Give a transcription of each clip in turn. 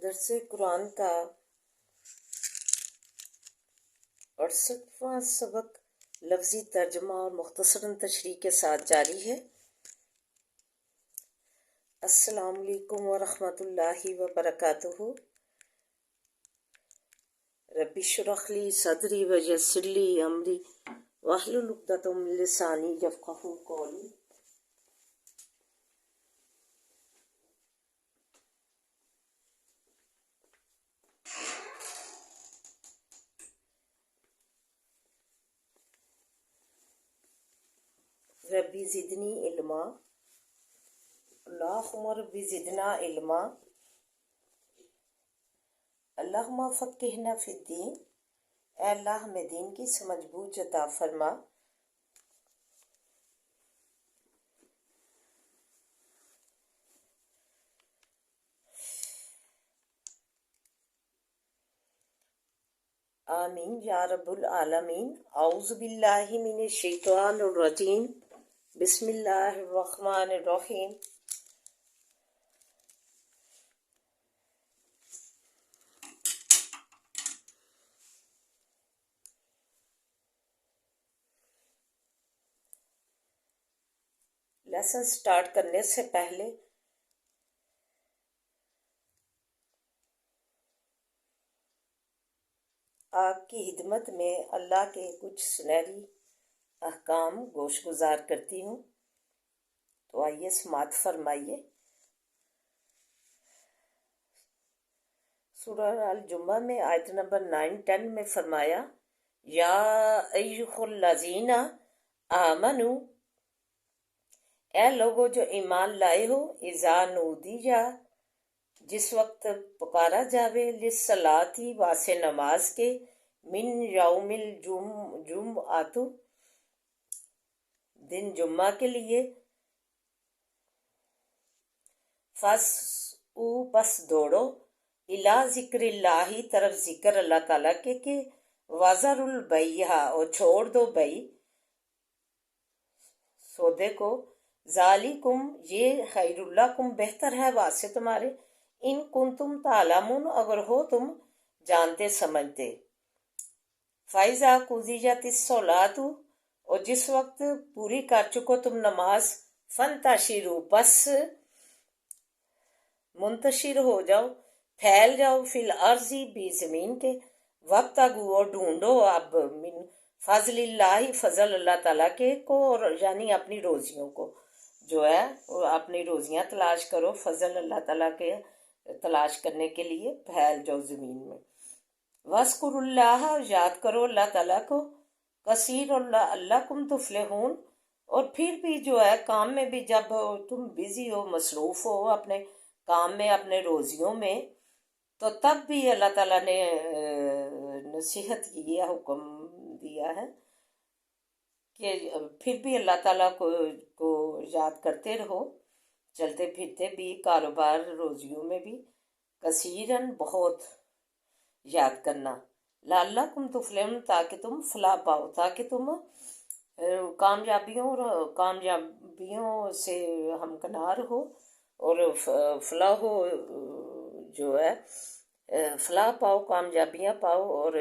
درس قرآن کا 68واں سبق لفظی ترجمہ اور مختصراً تشریح کے ساتھ جاری ہے۔ السلام علیکم ورحمۃ اللہ وبرکاتہ۔ رب اشرح لی صدری ویسر لی امری واحلل عقدۃ من لسانی یفقہوا قولی۔ ربی زدنی علما، اللہم ربی زدنا علما، اللہم فقہنا فی الدین، اے اللہ ہمیں دین کی سمجھ بوجھ عطا فرما۔ آمین یا رب العالمین۔ اعوذ باللہ من الشیطان الرجیم، بسم اللہ الرحمن الرحیم۔ لیسن سٹارٹ کرنے سے پہلے آپ کی خدمت میں اللہ کے کچھ سنہری احکام گوش گزار کرتی ہوں، تو آئیے سماعت فرمائیے۔ سورہ الجمعہ میں آیت نمبر 9-10 میں فرمایا، یا ایھا الذین آمنو، اے لوگو جو ایمان لائے ہو، اذا نودیا، جس وقت پکارا جاوے، للصلاۃ، واسطے نماز کے، من یوم الجمعۃ، دن جمعہ کے لیے، فاسعوا، پس دوڑو، الی ذکر اللہ، طرف ذکر اللہ تعالیٰ کے، کہ وذروا البیع، اور چھوڑ دو بیع، سودے کو، ذالکم، یہ خیر لکم، بہتر ہے واسطے تمہارے، ان کنتم تعلمون، اگر ہو تم جانتے سمجھتے۔ فَإِذَا قُضِيَتِ الصَّلَاةُ، اور جس وقت پوری کر چکو تم نماز، فَانْتَشِرُوا، بس منتشر ہو جاؤ، پھیل جاؤ، فی الارض، بھی زمین کے، وابتغوا، اور ڈھونڈو، اب من فضل اللہ، فضل اللہ تعالیٰ کے کو، اور یعنی اپنی روزیوں کو جو ہے وہ اپنی روزیاں تلاش کرو، فضل اللہ تعالیٰ کے تلاش کرنے کے لیے پھیل جاؤ زمین میں۔ وَاذْكُرُوا اللَّهَ، یاد کرو اللہ تعالیٰ کو، کثیر لعلکم تفلحون، اور پھر بھی جو ہے کام میں بھی، جب تم بزی ہو، مصروف ہو اپنے کام میں، اپنے روزیوں میں، تو تب بھی اللہ تعالیٰ نے نصیحت کی ہے، حکم دیا ہے کہ پھر بھی اللہ تعالیٰ کو یاد کرتے رہو، چلتے پھرتے بھی، کاروبار روزیوں میں بھی، کثیراً، بہت یاد کرنا، لعلکم تفلحون، تاکہ تم فلاح پاؤ، تاکہ تم کامیابیوں سے ہمکنار ہو، اور فلاح جو ہے فلاح پاؤ، کامیابیاں پاؤ، اور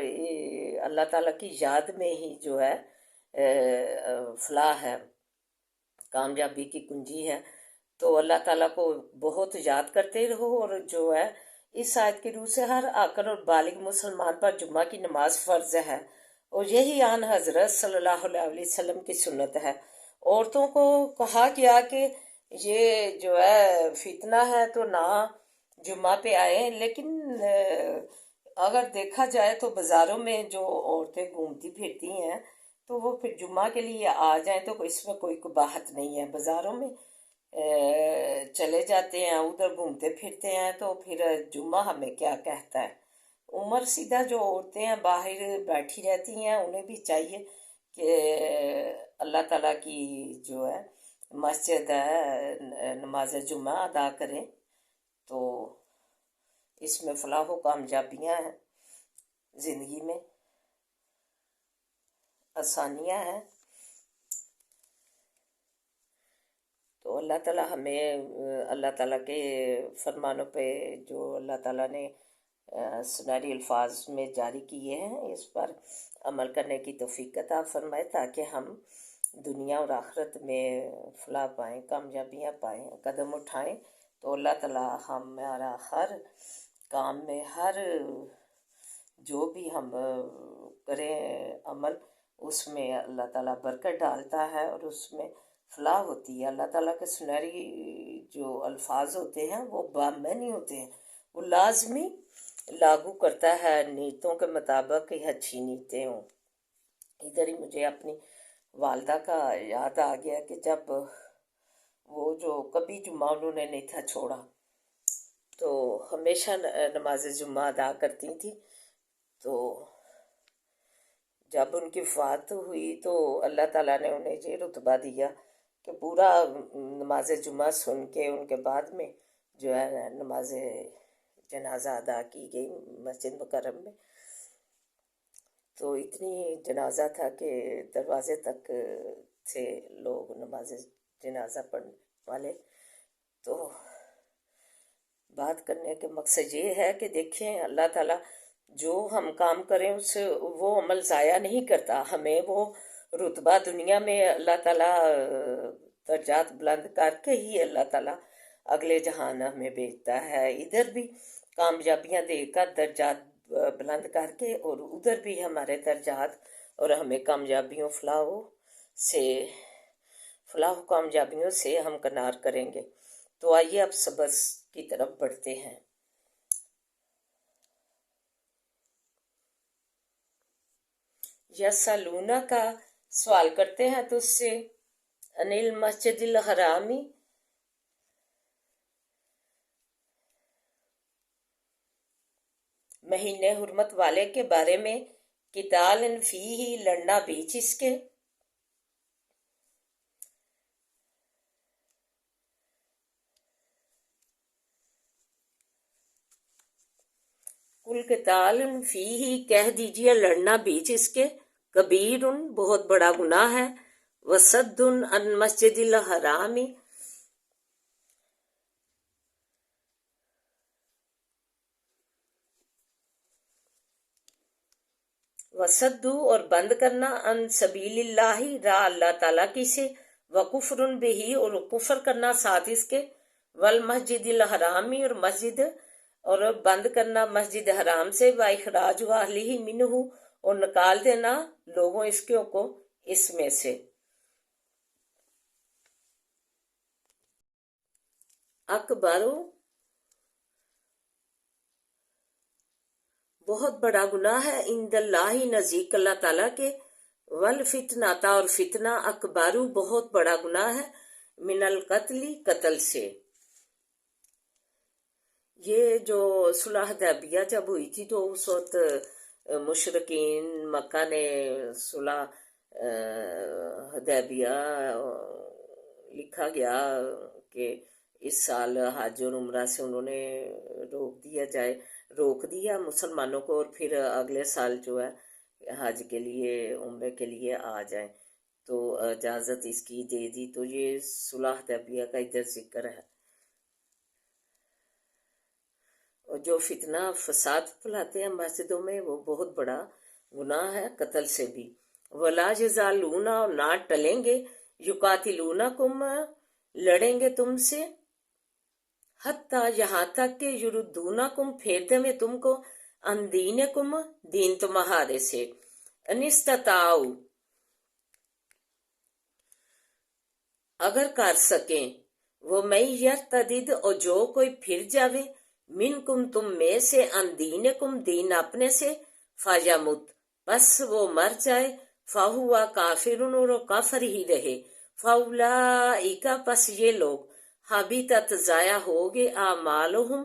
اللہ تعالیٰ کی یاد میں ہی جو ہے فلاح ہے، کامیابی کی کنجی ہے۔ تو اللہ تعالیٰ کو بہت یاد کرتے رہو، اور جو ہے اس آیت کی روح سے ہر عاقل اور بالغ مسلمان پر جمعہ کی نماز فرض ہے، اور یہی آن حضرت صلی اللہ علیہ وسلم کی سنت ہے۔ عورتوں کو کہا گیا کہ یہ جو ہے فتنہ ہے تو نہ جمعہ پہ آئیں، لیکن اگر دیکھا جائے تو بازاروں میں جو عورتیں گھومتی پھرتی ہیں تو وہ پھر جمعہ کے لیے آ جائیں تو اس میں کوئی قباحت نہیں ہے۔ بازاروں میں چلے جاتے ہیں، ادھر گھومتے پھرتے ہیں، تو پھر جمعہ ہمیں کیا کہتا ہے۔ عمر سیدھا جو عورتیں ہیں باہر بیٹھی رہتی ہیں، انہیں بھی چاہیے کہ اللہ تعالیٰ کی جو ہے مسجد ہے، نماز جمعہ ادا کریں، تو اس میں فلاح و کامیابیاں ہیں، زندگی میں آسانیاں ہیں۔ تو اللہ تعالیٰ ہمیں اللہ تعالیٰ کے فرمانوں پہ جو اللہ تعالیٰ نے سنہری الفاظ میں جاری کیے ہیں اس پر عمل کرنے کی توفیق عطا فرمائے، تاکہ ہم دنیا اور آخرت میں فلاح پائیں، کامیابیاں پائیں، قدم اٹھائیں۔ تو اللہ تعالیٰ ہمارا ہر کام میں، ہر جو بھی ہم کریں عمل، اس میں اللہ تعالیٰ برکت ڈالتا ہے اور اس میں فلاح ہوتی ہے۔ اللہ تعالیٰ کے سنہری جو الفاظ ہوتے ہیں وہ بامعنی ہوتے ہیں، وہ لازمی لاگو کرتا ہے نیتوں کے مطابق کہ اچھی نیتیں ہوں۔ ادھر ہی مجھے اپنی والدہ کا یاد آ گیا کہ جب وہ جو کبھی جمعہ انہوں نے نہیں تھا چھوڑا، تو ہمیشہ نماز جمعہ ادا کرتی تھی۔ تو جب ان کی وفات ہوئی تو اللہ تعالیٰ نے انہیں یہ رتبہ دیا کہ پورا نماز جمعہ سن کے ان کے بعد میں جو ہے نماز جنازہ ادا کی گئی مسجد مکرم میں۔ تو اتنی جنازہ تھا کہ دروازے تک تھے لوگ نماز جنازہ پڑھنے والے۔ تو بات کرنے کے مقصد یہ ہے کہ دیکھیں اللہ تعالیٰ جو ہم کام کریں اس سے وہ عمل ضائع نہیں کرتا، ہمیں وہ رتبہ دنیا میں اللہ تعالیٰ درجات بلند کر کے ہی اللہ تعالیٰ اگلے جہان ہمیں بھیجتا ہے، ادھر بھی کامیابیاں دے کر درجات بلند کر کے، اور ادھر بھی ہمارے درجات اور ہمیں کامیابیوں فلاح و کامیابیوں سے ہم کنار کریں گے۔ تو آئیے اب سبق کی طرف بڑھتے ہیں۔ یسالونا کا سوال کرتے ہیں تجھ سے انل مسجد الحرامی، مہینے حرمت والے کے بارے میں، قتال فیہ لڑنا بیچ اس کے، کل قتال فیہ کہہ دیجئے لڑنا بیچ اس کے، کبیر بہت بڑا گناہ ہے، وصد عن مسجد الحرام، وصد اور بند کرنا، عن سبیل اللہ راہ اللہ تعالیٰ کی سے، وکفر بہی اور کفر کرنا ساتھ اس کے، والمسجد الحرامی اور مسجد اور بند کرنا مسجد حرام سے، واخراج اہلہ منہ اور نکال دینا لوگوں اس کو اس میں سے۔ اکبر بہت بڑا گناہ ہے، عند اللہ نزدیک اللہ تعالیٰ کے، والفتنہ اور فتنہ اکبر بہت بڑا گناہ ہے، من القتل قتل سے۔ یہ جو صلح حدیبیہ جب ہوئی تھی تو اس وقت مشرکین مکہ نے صلح حدیبیہ لکھا گیا کہ اس سال حج اور عمرہ سے انہوں نے روک دیا مسلمانوں کو، اور پھر اگلے سال جو ہے حج کے لیے عمرے کے لیے آ جائیں، تو اجازت اس کی دے دی۔ تو یہ صلح حدیبیہ کا ادھر ذکر ہے۔ اور جو فتنہ فساد پھیلاتے ہیں مسجدوں میں وہ بہت بڑا گناہ ہے، قتل سے بھی۔ ولا یزالون اور نہ ٹلیں گے، یقاتلونکم لڑیں گے تم سے، حتیٰ یہاں تک کہ یردونکم پھیر دیں تم کو، ان دینکم دین تمہارے سے، ان استطاعوا اگر کر سکیں، وہ میں یرتدد اور جو کوئی پھر جاوے، منکم تم میں سے، ان دینکم دین اپنے سے، فیمت بس وہ مر جائے، فہوا کافر اور وہ کافر ہی رہے، فاولئک پس یہ لوگ، حبطت ضائع ہوگے، اعمالہم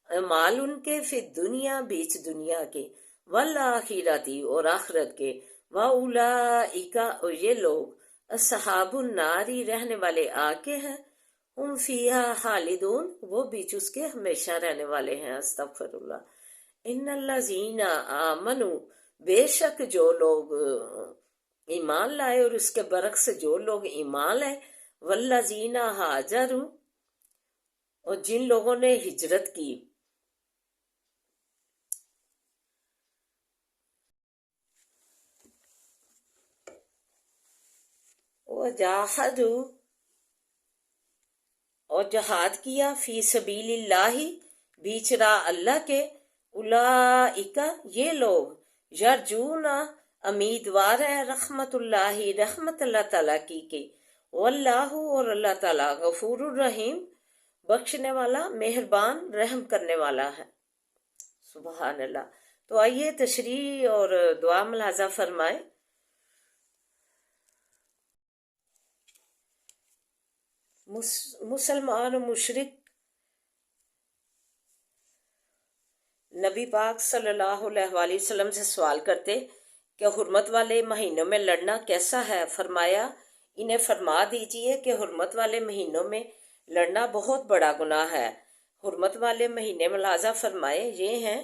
اعمال ان کے، فی دنیا بیچ دنیا کے، والآخرتی اور آخرت کے، واولئک اور یہ لوگ، اصحاب الناری رہنے والے آگ کے ہیں، ہم فیہا خالدون وہ بیچ اس کے ہمیشہ رہنے والے ہیں۔ استغفر اللہ۔ ان الذین آمنوا بے شک جو لوگ ایمان لائے، اور اس کے برعکس جو لوگ ایمان لائے، والذین ہاجروا، اور جن لوگوں نے ہجرت کی، وجاہدوا، اور جہاد کیا، فی سبیل اللہ، بیچ راہ اللہ کے، اولئک، یہ لوگ، یرجون، امیدوار ہے، رحمت اللہ، رحمت اللہ تعالیٰ کی کہ، واللہ، اور اللہ تعالیٰ، غفور الرحیم، بخشنے والا، مہربان، رحم کرنے والا ہے۔ سبحان اللہ۔ تو آئیے تشریح اور دعا ملاحظہ فرمائیں۔ مسلمان و مشرک نبی پاک صلی اللہ علیہ وآلہ وسلم سے سوال کرتے کہ حرمت والے مہینوں میں لڑنا کیسا ہے؟ فرمایا، انہیں فرما دیجئے کہ حرمت والے مہینوں میں لڑنا بہت بڑا گناہ ہے۔ حرمت والے مہینے ملاحظہ فرمائے، یہ ہیں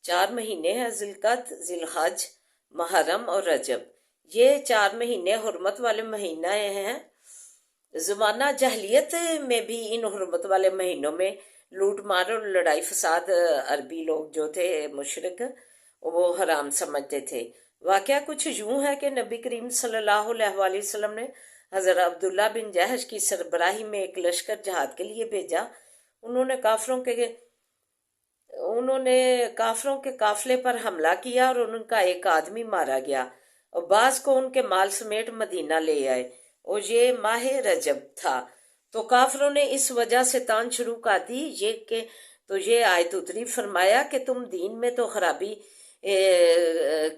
4 مہینے ہیں، ذی القعدہ، ذی الحج، محرم اور رجب۔ یہ 4 مہینے حرمت والے مہینے ہیں۔ زمانہ جاہلیت میں بھی ان حرمت والے مہینوں میں لوٹ مار اور لڑائی فساد عربی لوگ جو تھے مشرک وہ حرام سمجھتے تھے۔ واقعہ کچھ یوں ہے کہ نبی کریم صلی اللہ علیہ وآلہ وسلم نے حضرت عبداللہ بن جہش کی سربراہی میں ایک لشکر جہاد کے لیے بھیجا۔ انہوں نے کافروں کے قافلے پر حملہ کیا اور ان کا ایک آدمی مارا گیا اور بعض کو ان کے مال سمیت مدینہ لے آئے، اور یہ ماہ رجب تھا۔ تو کافروں نے اس وجہ سے تان شروع کر دی تو یہ آیت اتری، فرمایا کہ تم دین میں تو خرابی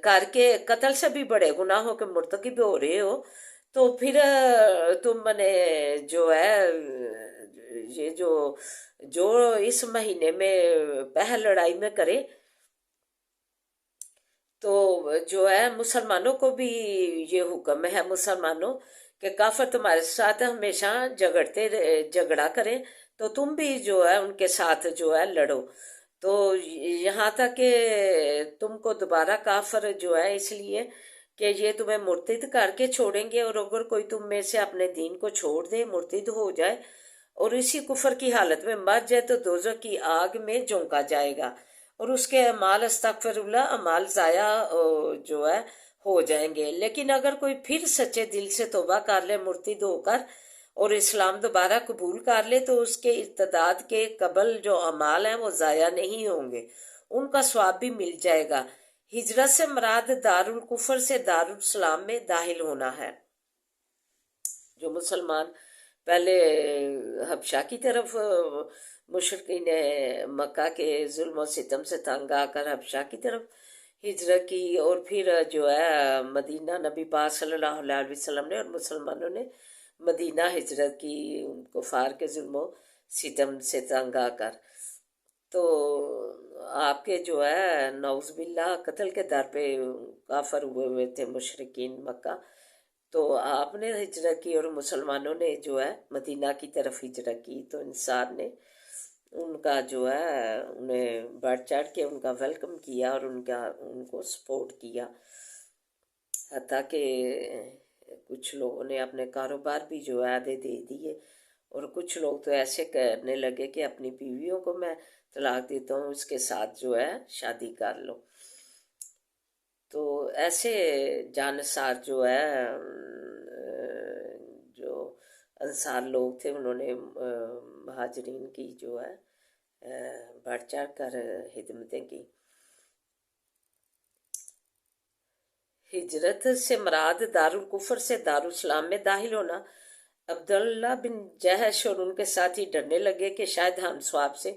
کر کے قتل سے بھی بڑے گناہوں کے مرتکب ہو رہے ہو، تو پھر تم نے جو ہے یہ جو اس مہینے میں پہل لڑائی میں کرے تو جو ہے مسلمانوں کو بھی یہ حکم ہے، مسلمانوں کہ کافر تمہارے ساتھ ہمیشہ جھگڑا کریں تو تم بھی جو ہے ان کے ساتھ جو ہے لڑو، تو یہاں تک کہ تم کو دوبارہ کافر جو ہے اس لیے کہ یہ تمہیں مرتد کر کے چھوڑیں گے، اور اگر کوئی تم میں سے اپنے دین کو چھوڑ دے، مرتد ہو جائے اور اسی کفر کی حالت میں مر جائے تو دوزخ کی آگ میں جھونکا جائے گا، اور اس کے اعمال استغفر اللہ اعمال ضائع جو ہے ہو جائیں گے۔ لیکن اگر کوئی پھر سچے دل سے توبہ کر لے مرتد ہو کر اور اسلام دوبارہ قبول کر لے تو اس کے ارتداد کے قبل جو اعمال ہیں وہ ضائع نہیں ہوں گے، ان کا ثواب بھی مل جائے گا۔ ہجرت سے مراد دارالکفر سے دارالاسلام میں داخل ہونا ہے۔ جو مسلمان پہلے حبشہ کی طرف مشرکین مکہ کے ظلم و ستم سے تنگ آ کر حبشہ کی طرف ہجرت کی، اور پھر جو ہے مدینہ نبی پاک صلی اللہ علیہ وسلم نے اور مسلمانوں نے مدینہ ہجرت کی کفار کے ظلم و ستم سے تنگ آ کر۔ تو آپ کے جو ہے نعوذ باللہ قتل کے در پہ کافر ہوئے تھے مشرکین مکہ، تو آپ نے ہجرت کی اور مسلمانوں نے جو ہے مدینہ کی طرف ہجرت کی، تو انسان نے ان کا جو ہے انہیں بڑھ چڑھ کے ان کا ویلکم کیا اور ان کو سپورٹ کیا، حتیٰ کہ کچھ لوگوں نے اپنے کاروبار بھی جو ہے آدھے دے دیے، اور کچھ لوگ تو ایسے کرنے لگے کہ اپنی بیویوں کو میں طلاق دیتا ہوں، اس کے ساتھ جو ہے شادی کر لو۔ تو ایسے جانسار جو ہے جو انصار لوگ تھے انہوں نے مہاجرین کی جو ہے بڑھ چڑھ کر خدمتیں کی۔ ہجرت سے مراد دارالکفر سے دارالاسلام میں داخل ہونا۔ عبداللہ بن جہش اور ان کے ساتھی ڈرنے لگے کہ شاید ہم ثواب سے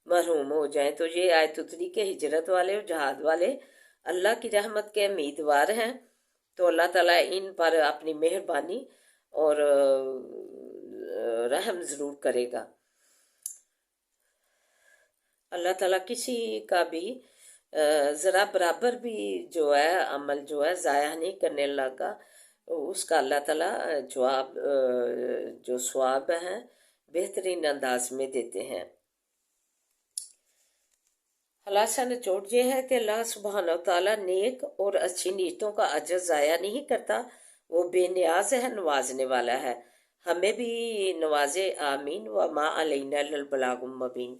محروم ہو جائیں، تو یہ آیت اتری کہ ہجرت والے اور جہاد والے اللہ کی رحمت کے امیدوار ہیں، تو اللہ تعالیٰ ان پر اپنی مہربانی اور رحم ضرور کرے گا۔ اللہ تعالیٰ کسی کا بھی ذرا برابر بھی جو ہے عمل جو ہے ضائع نہیں کرنے لگا، اس کا اللہ تعالیٰ جواب جو ثواب ہیں بہترین انداز میں دیتے ہیں۔ خلاصہ نچوڑ یہ ہے کہ اللہ سبحانہ وتعالیٰ نیک اور اچھی نیتوں کا اجر ضائع نہیں کرتا، وہ بے نیاز ہے، نوازنے والا ہے۔ ہمیں بھی نوازے، آمین، وما علینا الا البلاغ المبین۔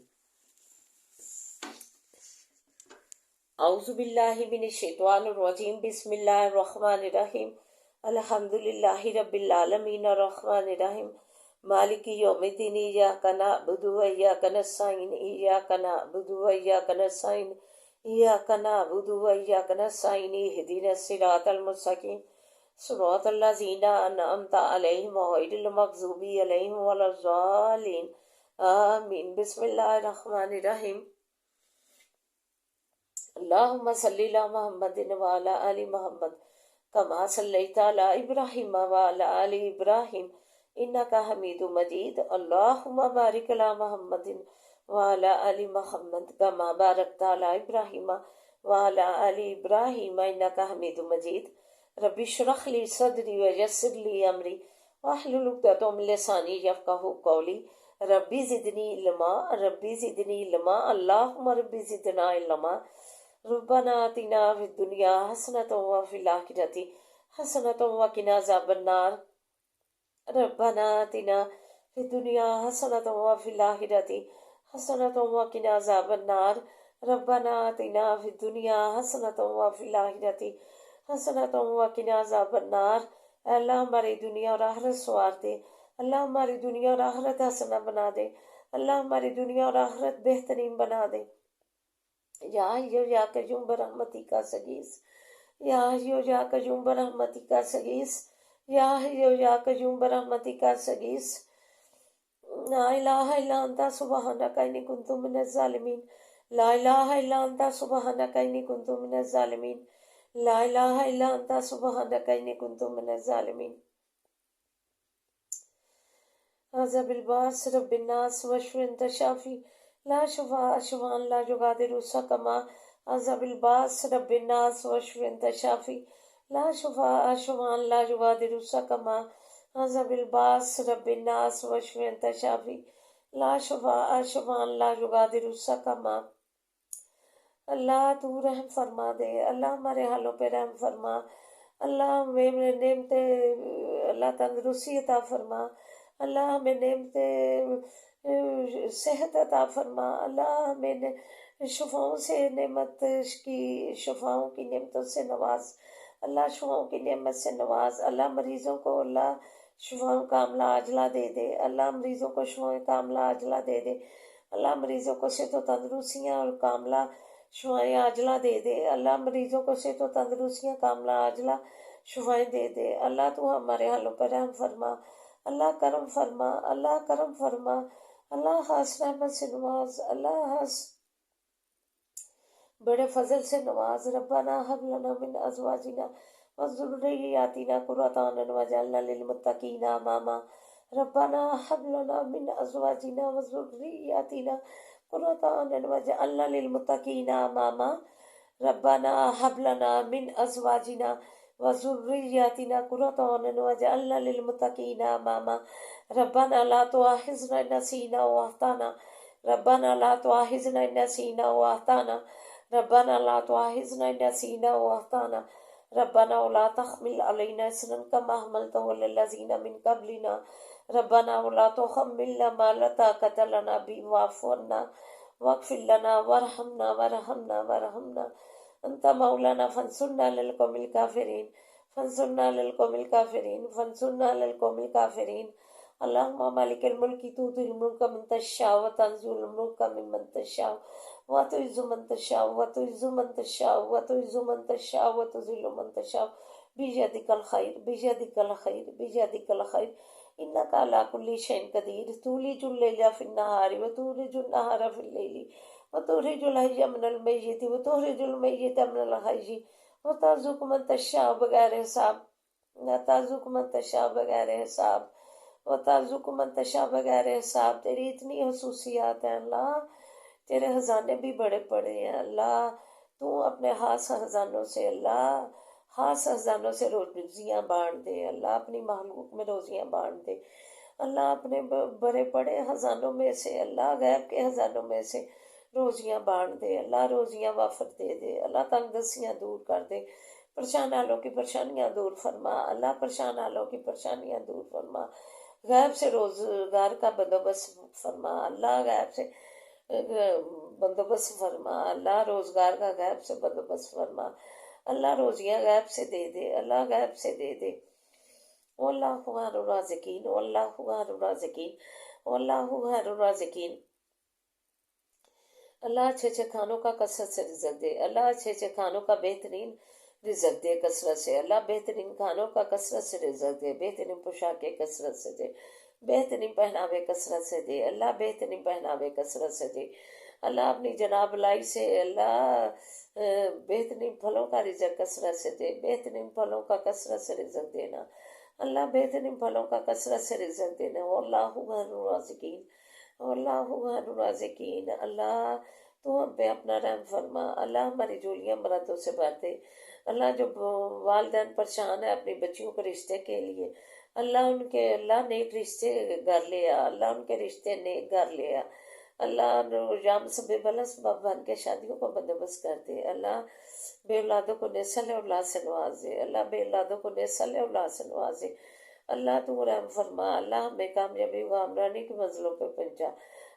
اعوذ باللہ من الشیطان الرجیم، بسم اللہ الرحمن الرحیم، الحمد للہ رب العالمین الرحمن الرحیم مالک یوم الدین، ایاک نعبد و ایاک نستعین، ایاک نعبد و ایاک نستعین، ایاک نعبد و ایاک نستعین، اہدنا الصراط المستقیم صراط الذین انعمت علیہم غیر المغضوب علیہم ولا الضالین، آمین۔ بسم اللہ الرحمن الرحیم، اللہم صلی علی محمد وعلی آل محمد کما صلیت علی ابراہیم وعلی آل ابراہیم انکا حمید مجید، اللہم بارک علی محمد وعلی آل محمد کما بارکت علی ابراہیم وعلی آل ابراہیم انکا حمید مجید، رب اشرح لی صدری ویسر لی امری واحلل عقدۃ من لسانی یفقہوا قولی، ربی زدنی علما، ربی زدنی علما، اللہم ربی زدنا علما، ربنا آتنا فی الدنیا حسنۃ وفی الآخرۃ حسنۃ وقنا عذاب النار، ربنا آتنا فی الدنیا حسنۃ وفی الآخرۃ حسنۃ وقنا عذاب النار، ربنا آتنا فی الدنیا حسنۃ وفی الآخرۃ حسنۃ وقنا عذاب النار۔ اے اللہ ہماری دنیا اور آخرت سنوار دے، اللہ ہماری دنیا اور آخرت حسنہ بنا دے، اللہ ہماری دنیا اور آخرت بہترین بنا دے۔ یا حیو یا قیوم برحمتک استغیث، یا حیو یا قیوم برحمتک استغیث، یا حیو یا قیوم برحمتک استغیث، لا الہ الا انت سبحانک انی کنت من الظالمین، لا الہ الا انت سبحانک انی کنت من الظالمین، لا الہ الا انت سبحانک انی کنت من الظالمین۔ اعوذ بالباس رب الناس واشف انت شافی لا شفاء شفاء لا یغادر سقما، اعوذ بالباس رب الناس واشف انت شافی لا شفاء شفاء لا یغادر سقما، اعوذ بالباس رب الناس واشف انت شافی لا شفاء شفاء لا یغادر سقما۔ اللہ تو رحم فرما دے، اللہ ہمارے حالوں پہ رحم فرما، اللہ ہمیں نعمتیں، اللہ تندرستی عطا فرما، اللہ ہمیں نعمتیں صحت عطا فرما، اللہ ہمیں شفاؤں سے نعمت کی، شفاؤں کی نعمتوں سے نواز، اللہ شفاؤں کی نعمت سے نواز، اللہ مریضوں کو اللہ شفاؤں کاملہ عاجلہ دے دے، اللہ مریضوں کو شفاؤں کاملہ عاجلہ دے دے، اللہ مریضوں کو صحت و تندرستیاں اور کاملہ شفائیں عاجلہ دے دے، اللہ مریضوں کو صحت و تندرستیاں کاملہ عاجلہ شفائیں دے دے، اللہ تو ہمارے حالوں پر رحم فرما، اللہ کرم فرما، اللہ کرم فرما، اللہ خاص رحمت سے نواز، اللہ خاص بڑے فضل سے نواز۔ ربنا ہب لنا من ازواجنا وذریاتنا قرۃ اعین واجعلنا للمتقین اماما، ربنا ہب لنا من ازواجنا وذریاتنا قرۃ اعین واجعلنا للمتقین اماما، ربنا ہب لنا من ازواجنا وذریاتنا قرۃ اعین واجعلنا للمتقین اماما، ربنا لا تؤاخذنا ان نسینا واخطانا، ربنا لا تؤاخذنا ان نسینا واخطانا، ربنا لا تؤاخذنا ان نسینا واخطانا، ربنا ولا تحمل علينا إصرا كما حملته على الذين من قبلنا، ربنا ولا تحملنا ما لا طاقة لنا به واعف عنا واغفر لنا وارحمنا أنت مولانا فانصرنا على القوم الكافرين، فانصرنا على القوم الكافرين، فانصرنا على القوم الكافرين۔ اللهم مالك الملك تؤتي الملك من تشاء وتنزع الملك ممن تشاء وتعز من تشاء وتعز من تشاء وتعز من تشاء وتذل من تشاء بيدك الخير بيدك الخير بيدك الخير إنك على كل شيء قدير، تولج الليل في النهار وتولج النهار في الليل وتخرج الحي من الميت وتخرج الميت من الحي وترزق من تشاء بغیر حساب، وترزق من تشاء بغیر حساب، وترزق من تشاء بغیر حساب۔ تیری اتنی خصوصیات ہیں اللہ، تیرے خزانے بھی بڑے بڑے ہیں اللہ، تو اپنے خاص خزانوں سے، اللہ خاص خزانوں سے روزیاں بانٹ دے، اللہ اپنی مخلوق میں روزیاں بانٹ دے، اللہ اپنے بڑے بڑے خزانوں میں سے، اللہ غیب کے خزانوں میں سے روزیاں بانٹ دے، اللہ روزیاں وافر دے دے، اللہ تنگ دستیاں دور کر دے، پریشان حالوں کی پریشانیاں دور فرما، اللہ پریشان حالوں کی پریشانیاں دور فرما، غیب سے روزگار کا بندوبست فرما اللہ، غیب سے بندوبست فرما اللہ، روزگار کا غیب سے بندوبست فرما اللہ، روزیاں غیب سے دے دے اللہ، غیب سے دے دے۔ واللہ خیر الرازقین، واللہ خیر الرازقین، واللہ خیر الرازقین۔ اللہ اچھے اچھے کھانوں کا کثرت سے رزق دے اللہ، اچھے اچھے کھانوں کا بہترین رزق دے کثرت سے اللہ، بہترین کھانوں کا کثرت سے رزق دے، بہترین پوشاکیں کثرت سے دے، بہترین پہناوے کثرت سے دے اللہ، بہترین پہناوے کثرت سے دے اللہ، اپنی جناب لائی سے اللہ بہترین پھلوں کا رزق کثرت سے دے، بہترین پھلوں کا کثرت سے رزق دینا اللہ، بہترین پھلوں کا کثرت سے رزق دینا۔ واللہ خیر الرازقین، واللہ خیر الرازقین۔ اللہ تو ہم پہ اپنا رحم فرما اللہ، ہماری جولیاں مرادوں سے بھر دے اللہ، جو والدین پریشان ہے اپنی بچیوں کے رشتے کے لیے اللہ، ان کے اللہ نیک رشتے گھر لیا اللہ، ان کے رشتے نیک گھر لیا اللہ، جام سے بے بلا سبب بن کے شادیوں کو بندوبست کر دے اللہ، بے اولادوں کو نسل اولاد سے نوازے اللہ، بے اولادوں کو نسل اولاد سے نوازے اللہ، تو رحم فرما اللہ، ہمیں کامیابی و کامرانی کی منزلوں پہ پہنچا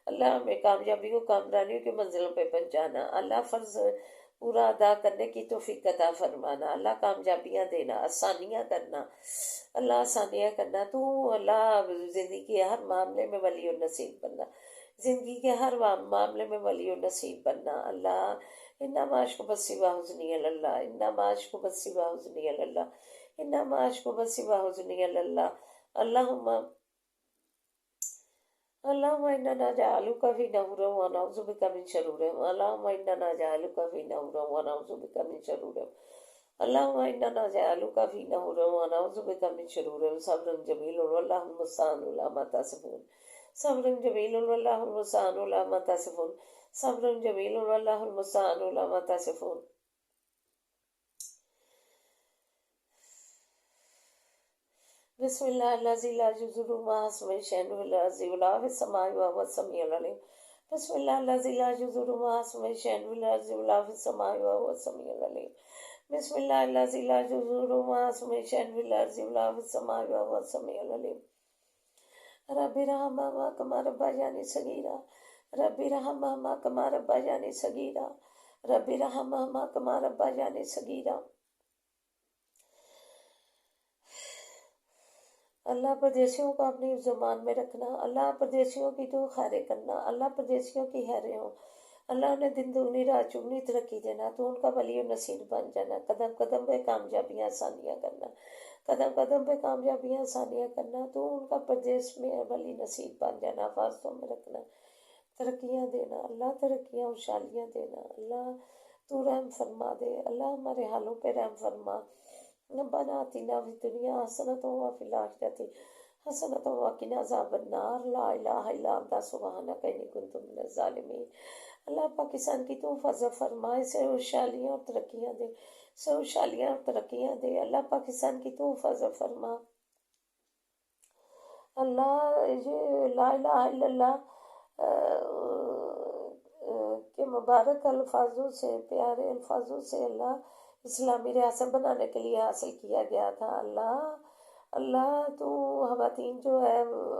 اللہ، ہمیں کامیابی و کامرانی کی منزلوں پہ پہنچانا اللہ، فرض پورا ادا کرنے کی توفیق عطا فرمانا اللہ، کامیابیاں دینا، آسانیاں کرنا اللہ، آسانیاں کرنا تو اللہ، زندگی کے ہر معاملے میں ولی و نصیب بننا، زندگی کے ہر معاملے میں ولی و نصیب بننا اللہ، انما عشق بسی حزنی اللہ، انما عشق بسی حزنی اللہ، انما عشق بسی حزنی اللہ، اللہم اللہم انا نجعلک فی نحورهم ونعوذ بک من شرورهم، اللہم انا نجعلک فی نحورهم ونعوذ بک من شرورهم، اللہم انا نجعلک فی نحورهم ونعوذ بک من شرورهم، صبر جمیل واللہ المستعان علی ما تصفون، صبر جمیل واللہ المستعان علی ما تصفون، صبر جمیل واللہ المستعان علی ما تصفون۔ بسم اللہ الذی لا یضر مع اسمہ شیء فی الارض ولا فی السماء وهو السمیع العلیم، بسم اللہ الذی لا یضر مع اسمہ شیء فی الارض ولا فی السماء وهو السمیع العلیم، بسم اللہ الذی لا یضر مع اسمہ شیء فی الارض ولا فی السماء وهو السمیع العلیم۔ رب ارحمہما کما ربیانی صغیرا، رب ارحمہما کما ربیانی صغیرا، رب ارحمہما کما ربیانی صغیرا۔ اللہ پردیسیوں کو اپنی زبان میں رکھنا اللہ، پردیسیوں کی تو خیریں کرنا اللہ، پردیسیوں کی خیریں ہوں اللہ، انہیں دن دگنی رات چگنی ترقی دینا، تو ان کا ولی و نصیر بن جانا، قدم قدم پہ کامیابیاں آسانیاں کرنا، قدم قدم پہ کامیابیاں آسانیاں کرنا، تو ان کا پردیس میں ولی نصیب بن جانا، حفاظتوں میں رکھنا، ترقیاں دینا اللہ، ترقیاں خوشحالیاں دینا اللہ، تو رحم فرما دے اللہ، ہمارے حالوں پہ رحم فرما، ربنا آتنا فی الدنیا حسنۃ وفی الآخرۃ حسنۃ وقنا عذاب النار، لا الہ الا انت سبحانک انی کنت من الظالمین۔ اللہ پاکستان کی تو فضل فرما، اسے خوشحالیاں اور ترقیاں دے، اسے خوشحالیاں اور ترقیاں دے اللہ، پاکستان کی تو فضل فرما اللہ، یہ لا الہ الا اللہ کے مبارک الفاظوں سے، پیارے الفاظوں سے اللہ اسلامی ریاست بنانے کے لیے حاصل کیا گیا تھا اللہ، اللہ تو خواتین جو ہے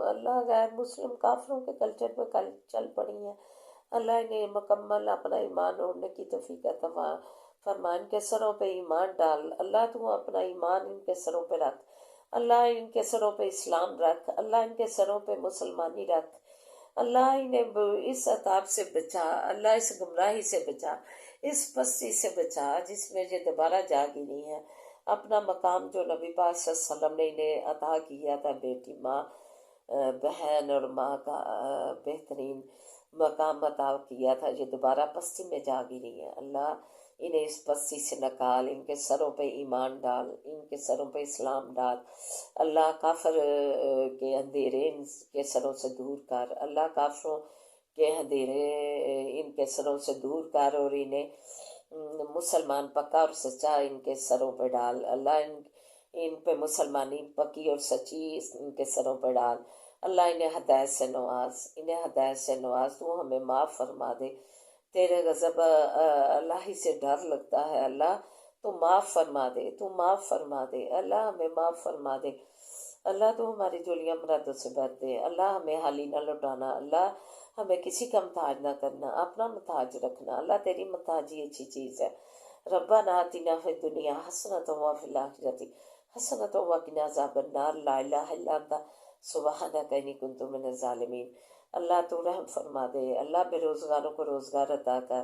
اللہ غیر مسلم کافروں کے کلچر پہ چل پڑی ہیں اللہ، انہیں مکمل اپنا ایمان اوڑھنے کی توفیق عطا فرما، ان کے سروں پہ ایمان ڈال اللہ، تو اپنا ایمان ان کے سروں پہ رکھ اللہ، ان کے سروں پہ اسلام رکھ اللہ، ان کے سروں پہ مسلمانی رکھ اللہ، انہیں اس عذاب سے بچا اللہ، اس گمراہی سے بچا، اس پستی سے بچا جس میں یہ دوبارہ جا گری ہے، اپنا مقام جو نبی پاک صلی اللہ علیہ وسلم نے انہیں عطا کیا تھا، بیٹی ماں بہن اور ماں کا بہترین مقام عطا کیا تھا، یہ دوبارہ پستی میں جا گری ہے اللہ، انہیں اس پستی سے نکال، ان کے سروں پہ ایمان ڈال، ان کے سروں پہ اسلام ڈال اللہ، کافر کے اندھیرے ان کے سروں سے دور کر اللہ، کافروں کے اندھیرے ان کے سروں سے دور کر، اور انہیں مسلمان پکا اور سچا ان کے سروں پہ ڈال اللہ، ان پہ مسلمانی پکی اور سچی ان کے سروں پہ ڈال اللہ، انہیں ہدایت سے نواز، انہیں ہدایت سے نواز، تو ہمیں معاف فرما دے، تیرے غضب اللہ ہی سے ڈر لگتا ہے اللہ، تو معاف فرما دے، تو معاف فرما دے اللہ، ہمیں معاف فرما دے اللہ تو ہماری جولیاں مرادوں سے بھر دے، اللہ ہمیں حالی نہ لوٹانا، اللہ ہمیں کسی کا محتاج نہ کرنا، اپنا محتاج رکھنا، اللہ تیری محتاجی اچھی چیز ہے۔ ربنا آتنا فی الدنیا حسنۃ وفی الآخرۃ حسنۃ وقنا عذاب النار، لا الہ الا انت سبحانک انی کنت من الظالمین۔ اللہ تو رحم فرما دے، اللہ بے روزگاروں کو روزگار عطا کر،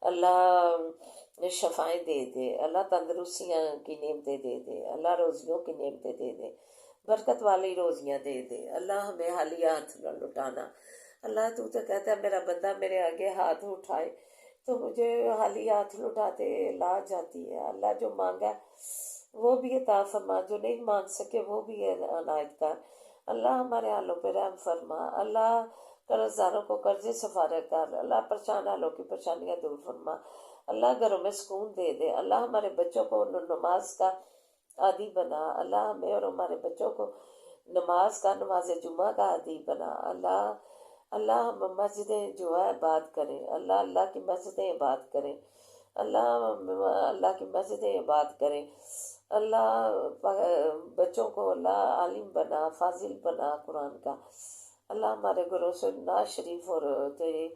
اللہ شفائیں دے دے، اللہ تندرستیاں کی نعمتیں دے دے، اللہ روزیوں کی نعمتیں دے دے، برکت والی روزیاں دے دے، اللہ ہمیں حالی ہاتھ نہ لٹانا۔ اللہ تو کہتا ہے میرا بندہ میرے آگے ہاتھ اٹھائے تو مجھے حالی ہاتھ لٹاتے لا جاتی ہے۔ اللہ جو مانگا وہ بھی عطا فرما، جو نہیں مانگ سکے وہ بھی عنایت کر۔ اللہ ہمارے حالوں پہ رحم فرما، اللہ قرض داروں کو قرض سے فارغ کر، اللہ پریشان حالوں کی پریشانیاں دور فرما، اللہ گھروں میں سکون دے دے، اللہ ہمارے بچوں کو نماز کا عادی بنا، اللہ ہمیں اور ہمارے بچوں کو نماز جمعہ کا عادی بنا، اللہ ہم مسجدیں جو ہے آباد کریں، اللہ کی مسجدیں آباد کریں، اللہ کی مسجدیں آباد کریں، اللہ بچوں کو اللہ عالم بنا، فاضل بنا قرآن کا، اللہ ہمارے گھروں سے ناز شریف اور تیری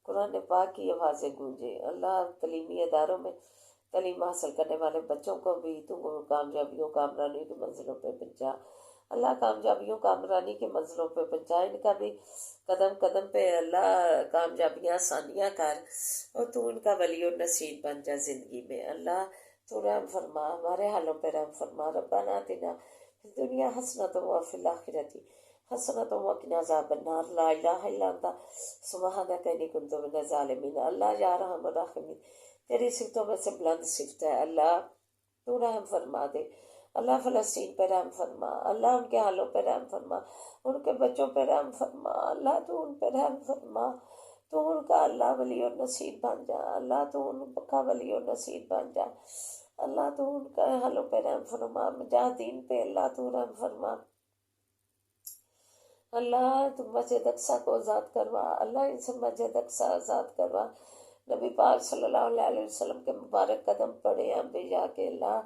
قرآن پاک کی آوازیں گونجے، اللہ تعلیمی اداروں میں تعلیم حاصل کرنے والے بچوں کو بھی تو کامیابیوں کامرانی کی منزلوں پہ پہنچا، اللہ کامیابیوں کامرانی کی منزلوں پہ پہنچا، ان کا بھی قدم قدم پہ اللہ کامیابیاں آسانیاں کر، اور تو ان کا ولی اور نصیب بن جا زندگی میں۔ اللہ تو رحم فرما، ہمارے حالوں پہ رحم فرما، ربنا آتنا فی الدنیا حسنۃ وفی الآخرۃ حسنۃ وقنا عذاب النار، لا الہ الا انت سبحانک انی کنت من الظالمین۔ اللہ یا رحم الراحمین، تیری صفتوں میں سے بلند صفت ہے، اللہ تو رحم فرما دے، اللہ فلسطین پہ رحم فرما، اللہ ان کے حالوں پہ رحم فرما، ان کے بچوں پہ رحم فرما، اللہ تو ان پہ رحم فرما، تو ان کا اللہ ولی اور نصیب بن جا، اللہ تو ان کا ولی اور نصیب بن جا، اللہ تو ان کا حالوں پہ رحم فرما، مجاہدین پہ اللہ تو رحم فرما، اللہ تو مسجد اقصیٰ کو آزاد کروا، اللہ ان سے مسجد اقصیٰ آزاد کروا، نبی پاک صلی اللہ علیہ وسلم کے مبارک قدم پڑے ہیں بے جا کے، اللہ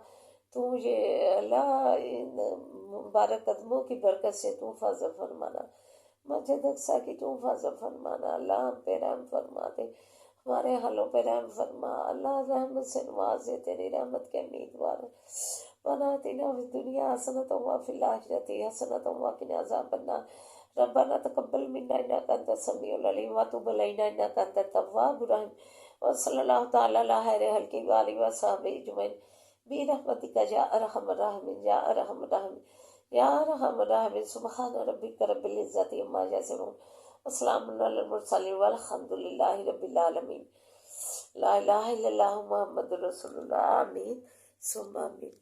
تو یہ اللہ ان مبارک قدموں کی برکت سے تو فضل فرمانا، مسجد اقصیٰ کی تو فضل فرمانا، اللہ ہم پہ رحم فرما دے، ہمارے حالوں پہ رحم فرما، اللہ رحمت سے نوازے، تیری رحمت کے امیدوار ہیں۔ ربنا آتنا فی الدنیا حسنۃ وفی الآخرۃ حسنۃ وقنا عذاب النار، ربنا تقبل منا انک انت السمیع العلیم وتب علینا انک انت التواب الرحیم، وصلی اللہ تعالی علی خیر خلقہ وآلہ وصحبہ اجمعین برحمتک یا ارحم الراحمین یا ارحم الراحمین یا ارحم الراحمین، سبحان ربک رب العزۃ عما یصفون وسلام علی المرسلین والحمد للہ رب العالمین، لا الہ الا اللہ محمد رسول اللہ، آمین ثم آمین۔